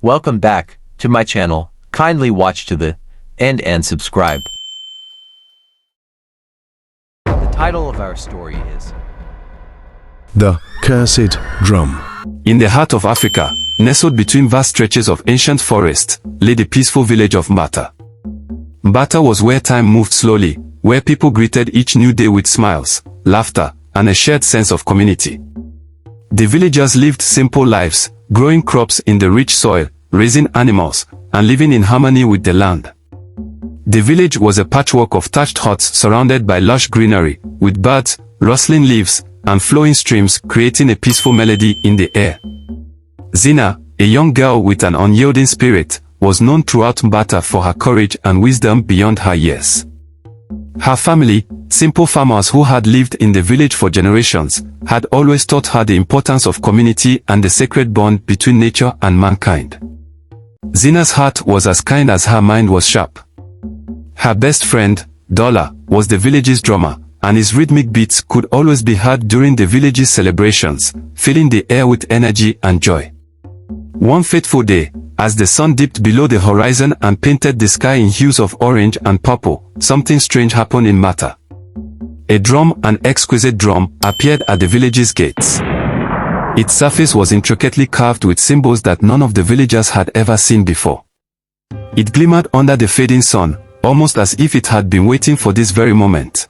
welcome back to my channel. Kindly watch to the end and subscribe. The title of our story is The Cursed Drum. In the heart of Africa, nestled between vast stretches of ancient forest, lay the peaceful village of Mbata. Mbata was where time moved slowly, where people greeted each new day with smiles, laughter, and a shared sense of community. The villagers lived simple lives, growing crops in the rich soil, raising animals, and living in harmony with the land. The village was a patchwork of thatched huts surrounded by lush greenery, with birds, rustling leaves, and flowing streams creating a peaceful melody in the air. Zina, a young girl with an unyielding spirit, was known throughout Mbata for her courage and wisdom beyond her years. Her family, simple farmers who had lived in the village for generations, had always taught her the importance of community and the sacred bond between nature and mankind. Zina's heart was as kind as her mind was sharp. Her best friend, Dola, was the village's drummer, and his rhythmic beats could always be heard during the village's celebrations, filling the air with energy and joy. One fateful day, as the sun dipped below the horizon and painted the sky in hues of orange and purple, something strange happened in Mbata. A drum, an exquisite drum, appeared at the village's gates. Its surface was intricately carved with symbols that none of the villagers had ever seen before. It glimmered under the fading sun, almost as if it had been waiting for this very moment.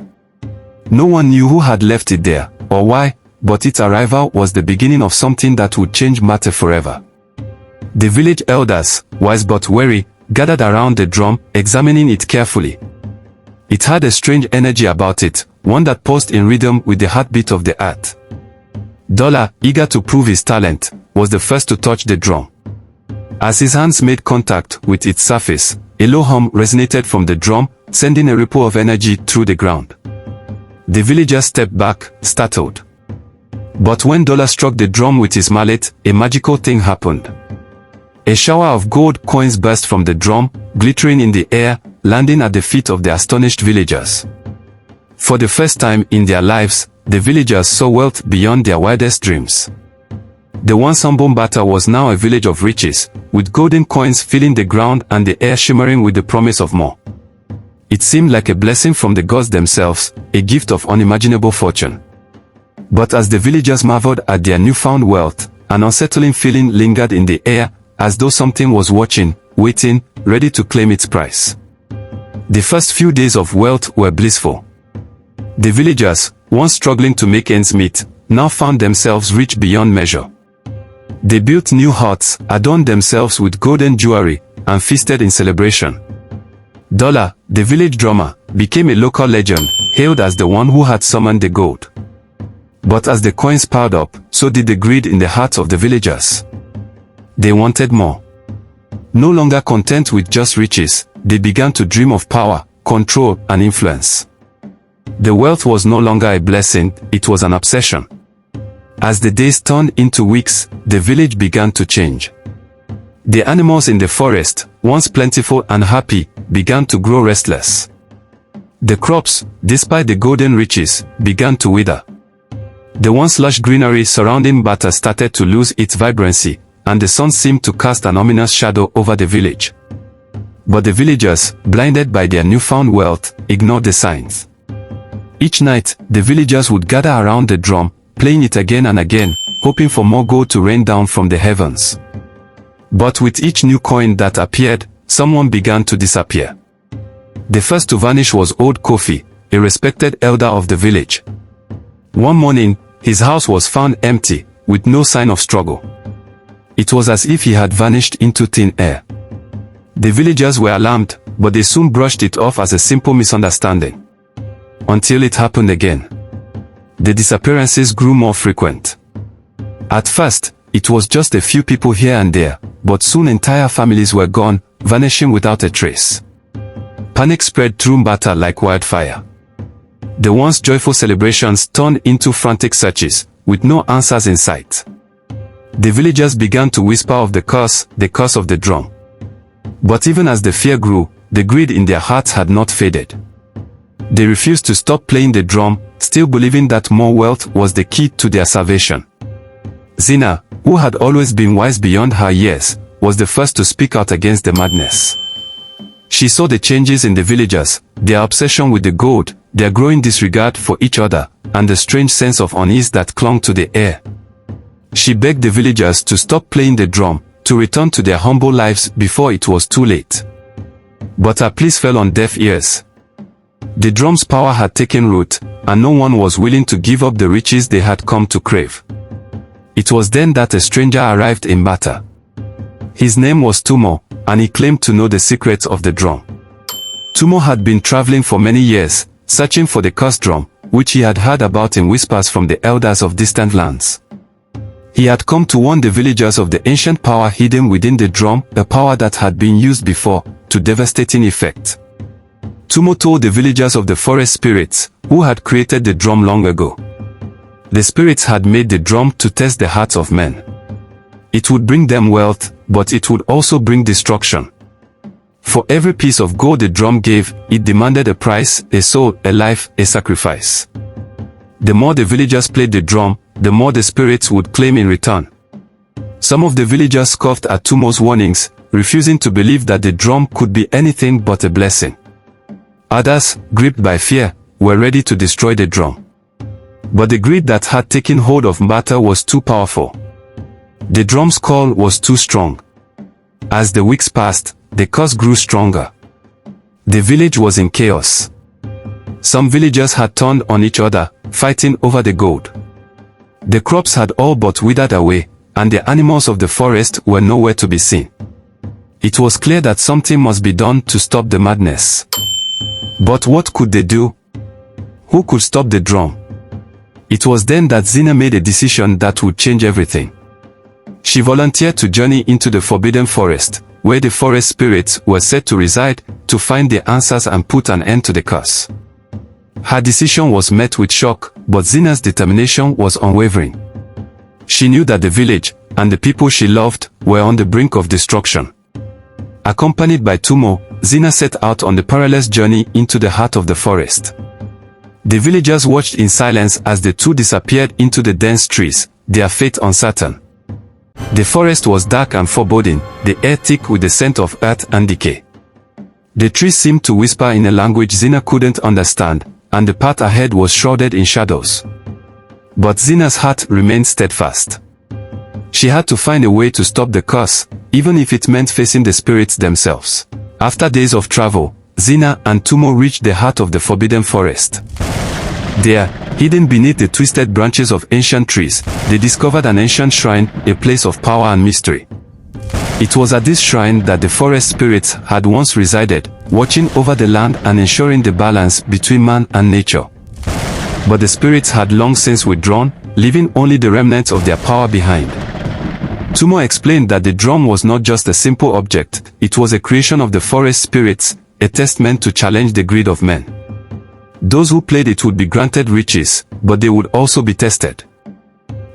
No one knew who had left it there, or why, but its arrival was the beginning of something that would change Mbata forever. The village elders, wise but wary, gathered around the drum, examining it carefully. It had a strange energy about it, one that pulsed in rhythm with the heartbeat of the earth. Dola, eager to prove his talent, was the first to touch the drum. As his hands made contact with its surface, a low hum resonated from the drum, sending a ripple of energy through the ground. The villagers stepped back, startled. But when Dola struck the drum with his mallet, a magical thing happened. A shower of gold coins burst from the drum, glittering in the air, landing at the feet of the astonished villagers. For the first time in their lives, the villagers saw wealth beyond their wildest dreams. The once humble Mbata was now a village of riches, with golden coins filling the ground and the air shimmering with the promise of more. It seemed like a blessing from the gods themselves, a gift of unimaginable fortune. But as the villagers marveled at their newfound wealth, an unsettling feeling lingered in the air, as though something was watching, waiting, ready to claim its price. The first few days of wealth were blissful. The villagers, once struggling to make ends meet, now found themselves rich beyond measure. They built new huts, adorned themselves with golden jewelry, and feasted in celebration. Dola, the village drummer, became a local legend, hailed as the one who had summoned the gold. But as the coins piled up, so did the greed in the hearts of the villagers. They wanted more. No longer content with just riches, they began to dream of power, control, and influence. The wealth was no longer a blessing, it was an obsession. As the days turned into weeks, the village began to change. The animals in the forest, once plentiful and happy, began to grow restless. The crops, despite the golden riches, began to wither. The once lush greenery surrounding Mbata started to lose its vibrancy, and the sun seemed to cast an ominous shadow over the village. But the villagers, blinded by their newfound wealth, ignored the signs. Each night, the villagers would gather around the drum, playing it again and again, hoping for more gold to rain down from the heavens. But with each new coin that appeared, someone began to disappear. The first to vanish was old Kofi, a respected elder of the village. One morning, his house was found empty, with no sign of struggle. It was as if he had vanished into thin air. The villagers were alarmed, but they soon brushed it off as a simple misunderstanding. Until it happened again. The disappearances grew more frequent. At first, it was just a few people here and there, but soon entire families were gone, vanishing without a trace. Panic spread through Mbata like wildfire. The once joyful celebrations turned into frantic searches, with no answers in sight. The villagers began to whisper of the curse of the drum. But even as the fear grew, the greed in their hearts had not faded. They refused to stop playing the drum, still believing that more wealth was the key to their salvation. Zina, who had always been wise beyond her years, was the first to speak out against the madness. She saw the changes in the villagers, their obsession with the gold, their growing disregard for each other, and the strange sense of unease that clung to the air. She begged the villagers to stop playing the drum, to return to their humble lives before it was too late. But her pleas fell on deaf ears. The drum's power had taken root, and no one was willing to give up the riches they had come to crave. It was then that a stranger arrived in Bata. His name was Tumo, and he claimed to know the secrets of the drum. Tumo had been traveling for many years, searching for the cursed drum, which he had heard about in whispers from the elders of distant lands. He had come to warn the villagers of the ancient power hidden within the drum, a power that had been used before, to devastating effect. Tumo told the villagers of the forest spirits, who had created the drum long ago. The spirits had made the drum to test the hearts of men. It would bring them wealth, but it would also bring destruction. For every piece of gold the drum gave, it demanded a price, a soul, a life, a sacrifice. The more the villagers played the drum, the more the spirits would claim in return. Some of the villagers scoffed at Tumo's warnings, refusing to believe that the drum could be anything but a blessing. Others, gripped by fear, were ready to destroy the drum. But the greed that had taken hold of Mbata was too powerful. The drum's call was too strong. As the weeks passed, the curse grew stronger. The village was in chaos. Some villagers had turned on each other, fighting over the gold. The crops had all but withered away, and the animals of the forest were nowhere to be seen. It was clear that something must be done to stop the madness. But what could they do? Who could stop the drum? It was then that Zina made a decision that would change everything. She volunteered to journey into the forbidden forest, where the forest spirits were said to reside, to find the answers and put an end to the curse. Her decision was met with shock, but Zina's determination was unwavering. She knew that the village, and the people she loved, were on the brink of destruction. Accompanied by Tumo, Zina set out on the perilous journey into the heart of the forest. The villagers watched in silence as the two disappeared into the dense trees, their fate uncertain. The forest was dark and foreboding, the air thick with the scent of earth and decay. The trees seemed to whisper in a language Zina couldn't understand, and the path ahead was shrouded in shadows. But Zina's heart remained steadfast. She had to find a way to stop the curse, even if it meant facing the spirits themselves. After days of travel, Zina and Tumo reached the heart of the forbidden forest. There, hidden beneath the twisted branches of ancient trees, they discovered an ancient shrine, a place of power and mystery. It was at this shrine that the forest spirits had once resided, watching over the land and ensuring the balance between man and nature. But the spirits had long since withdrawn, leaving only the remnants of their power behind. Tumo explained that the drum was not just a simple object, it was a creation of the forest spirits, a test meant to challenge the greed of men. Those who played it would be granted riches, but they would also be tested.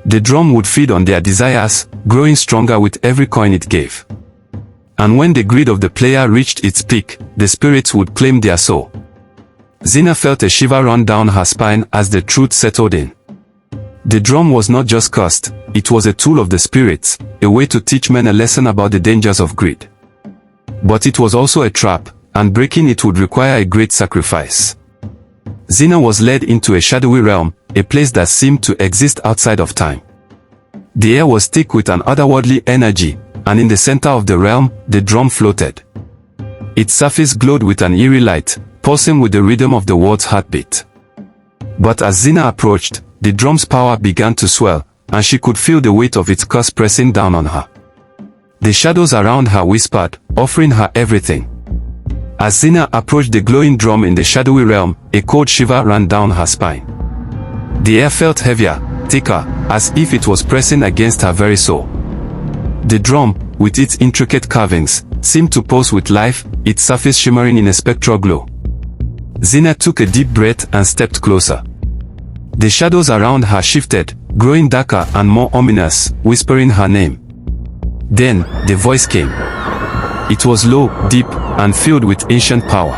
The drum would feed on their desires, growing stronger with every coin it gave. And when the greed of the player reached its peak, the spirits would claim their soul. Zina felt a shiver run down her spine as the truth settled in. The drum was not just cursed, it was a tool of the spirits, a way to teach men a lesson about the dangers of greed. But it was also a trap, and breaking it would require a great sacrifice. Zina was led into a shadowy realm, a place that seemed to exist outside of time. The air was thick with an otherworldly energy, and in the center of the realm, the drum floated. Its surface glowed with an eerie light, pulsing with the rhythm of the world's heartbeat. But as Zina approached, the drum's power began to swell, and she could feel the weight of its curse pressing down on her. The shadows around her whispered, offering her everything. As Zina approached the glowing drum in the shadowy realm, a cold shiver ran down her spine. The air felt heavier, thicker, as if it was pressing against her very soul. The drum, with its intricate carvings, seemed to pulse with life, its surface shimmering in a spectral glow. Zina took a deep breath and stepped closer. The shadows around her shifted, growing darker and more ominous, whispering her name. Then, the voice came. It was low, deep, and filled with ancient power.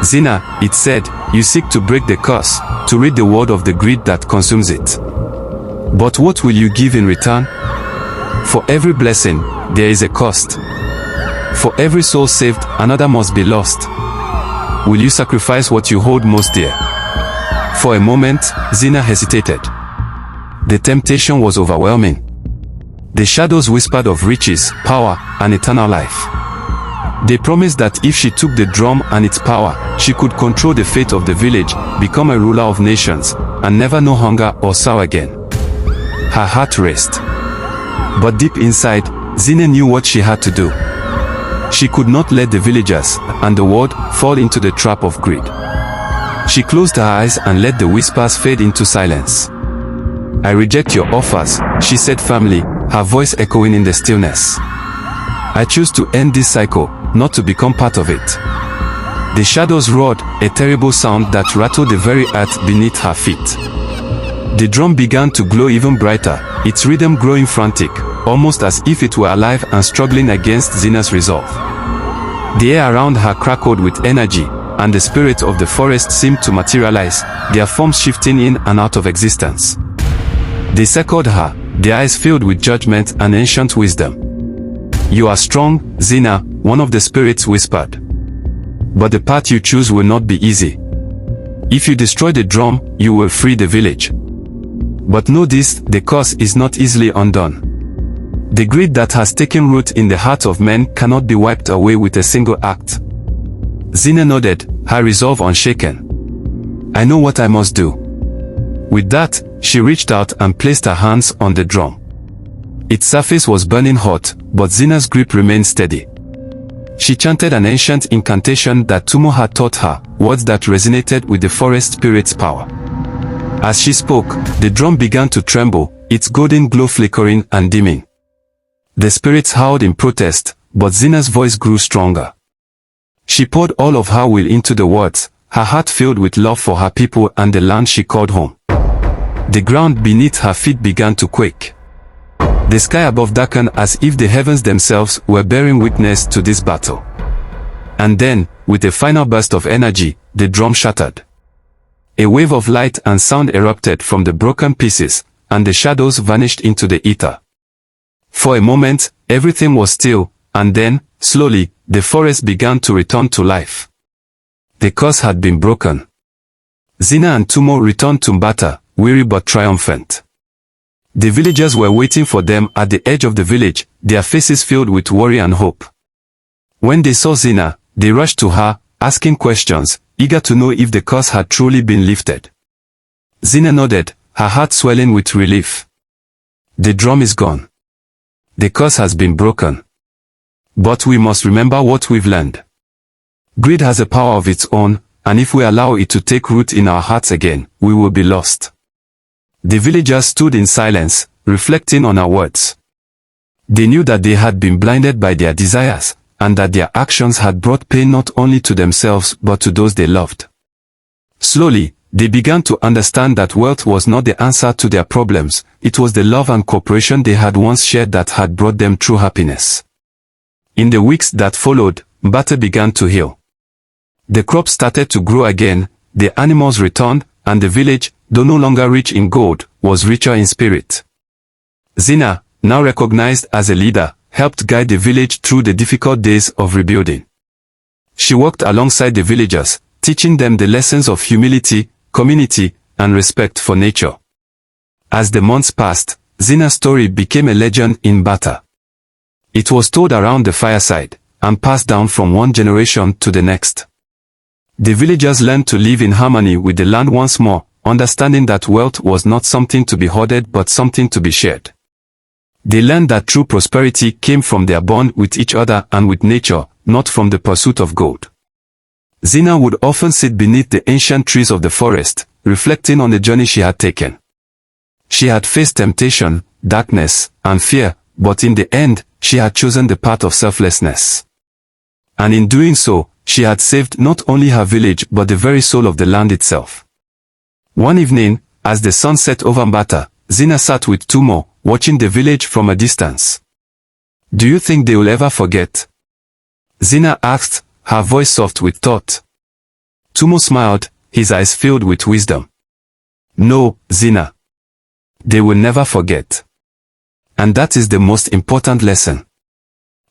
Zina, it said, you seek to break the curse, to rid the world of the greed that consumes it. But what will you give in return? For every blessing, there is a cost. For every soul saved, another must be lost. Will you sacrifice what you hold most dear? For a moment, Zina hesitated. The temptation was overwhelming. The shadows whispered of riches, power, and eternal life. They promised that if she took the drum and its power, she could control the fate of the village, become a ruler of nations, and never know hunger or sorrow again. Her heart raced. But deep inside, Zina knew what she had to do. She could not let the villagers and the world fall into the trap of greed. She closed her eyes and let the whispers fade into silence. I reject your offers, she said firmly, her voice echoing in the stillness. I choose to end this cycle, not to become part of it. The shadows roared, a terrible sound that rattled the very earth beneath her feet. The drum began to glow even brighter, its rhythm growing frantic, almost as if it were alive and struggling against Zina's resolve. The air around her crackled with energy, and the spirits of the forest seemed to materialize, their forms shifting in and out of existence. They circled her, their eyes filled with judgment and ancient wisdom. You are strong, Zina, one of the spirits whispered. But the path you choose will not be easy. If you destroy the drum, you will free the village. But know this, the curse is not easily undone. The greed that has taken root in the hearts of men cannot be wiped away with a single act. Zina nodded, her resolve unshaken. I know what I must do. With that, she reached out and placed her hands on the drum. Its surface was burning hot, but Zina's grip remained steady. She chanted an ancient incantation that Tumo had taught her, words that resonated with the forest spirit's power. As she spoke, the drum began to tremble, its golden glow flickering and dimming. The spirits howled in protest, but Zina's voice grew stronger. She poured all of her will into the words, her heart filled with love for her people and the land she called home. The ground beneath her feet began to quake. The sky above darkened as if the heavens themselves were bearing witness to this battle. And then, with a final burst of energy, the drum shattered. A wave of light and sound erupted from the broken pieces, and the shadows vanished into the ether. For a moment, everything was still, and then, slowly, the forest began to return to life. The curse had been broken. Zina and Tumo returned to Mbata, weary but triumphant. The villagers were waiting for them at the edge of the village, their faces filled with worry and hope. When they saw Zina, they rushed to her, asking questions, eager to know if the curse had truly been lifted. Zina nodded, her heart swelling with relief. The drum is gone. The curse has been broken. But we must remember what we've learned. Greed has a power of its own, and if we allow it to take root in our hearts again, we will be lost. The villagers stood in silence, reflecting on her words. They knew that they had been blinded by their desires, and that their actions had brought pain not only to themselves but to those they loved. Slowly, they began to understand that wealth was not the answer to their problems, it was the love and cooperation they had once shared that had brought them true happiness. In the weeks that followed, Mbata began to heal. The crops started to grow again, the animals returned, and the village, though no longer rich in gold, was richer in spirit. Zina, now recognized as a leader, helped guide the village through the difficult days of rebuilding. She walked alongside the villagers, teaching them the lessons of humility, community, and respect for nature. As the months passed, Zina's story became a legend in Mbata. It was told around the fireside, and passed down from one generation to the next. The villagers learned to live in harmony with the land once more, understanding that wealth was not something to be hoarded but something to be shared. They learned that true prosperity came from their bond with each other and with nature, not from the pursuit of gold. Zina would often sit beneath the ancient trees of the forest, reflecting on the journey she had taken. She had faced temptation, darkness, and fear, but in the end, she had chosen the path of selflessness. And in doing so, she had saved not only her village but the very soul of the land itself. One evening, as the sun set over Mbata, Zina sat with Tumo, watching the village from a distance. Do you think they will ever forget? Zina asked, her voice soft with thought. Tumo smiled, his eyes filled with wisdom. No, Zina. They will never forget. And that is the most important lesson.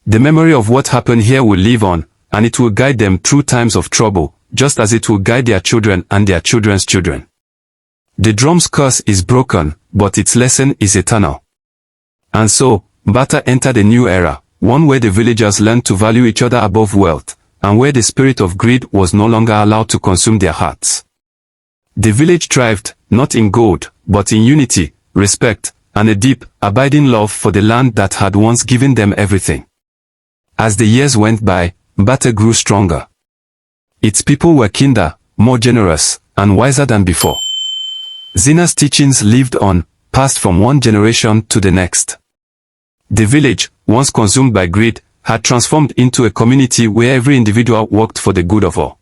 The memory of what happened here will live on, and it will guide them through times of trouble, just as it will guide their children and their children's children. The drum's curse is broken, but its lesson is eternal. And so, Bata entered a new era, one where the villagers learned to value each other above wealth, and where the spirit of greed was no longer allowed to consume their hearts. The village thrived, not in gold, but in unity, respect, and a deep, abiding love for the land that had once given them everything. As the years went by, Bata grew stronger. Its people were kinder, more generous, and wiser than before. Zina's teachings lived on, passed from one generation to the next. The village, once consumed by greed, had transformed into a community where every individual worked for the good of all.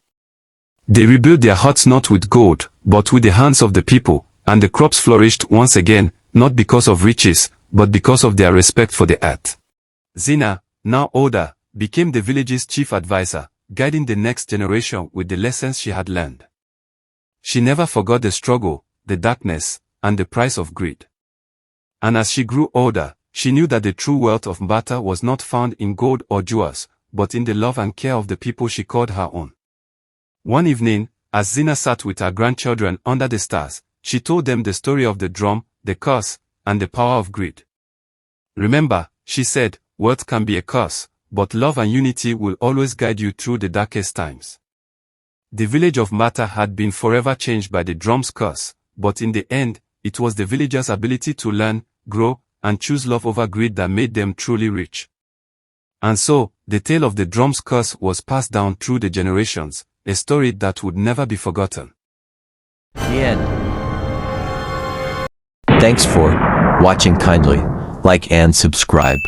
They rebuilt their huts not with gold, but with the hands of the people, and the crops flourished once again, not because of riches, but because of their respect for the earth. Zina, now older, became the village's chief advisor, guiding the next generation with the lessons she had learned. She never forgot the struggle, the darkness, and the price of greed. And as she grew older, she knew that the true wealth of Bata was not found in gold or jewels, but in the love and care of the people she called her own. One evening, as Zina sat with her grandchildren under the stars, she told them the story of the drum, the curse, and the power of greed. Remember, she said, wealth can be a curse, but love and unity will always guide you through the darkest times. The village of Bata had been forever changed by the drum's curse, but in the end, it was the villagers' ability to learn, grow, and choose love over greed that made them truly rich. And so, the tale of the drum's curse was passed down through the generations, a story that would never be forgotten. The end. Thanks for watching. Kindly like and subscribe.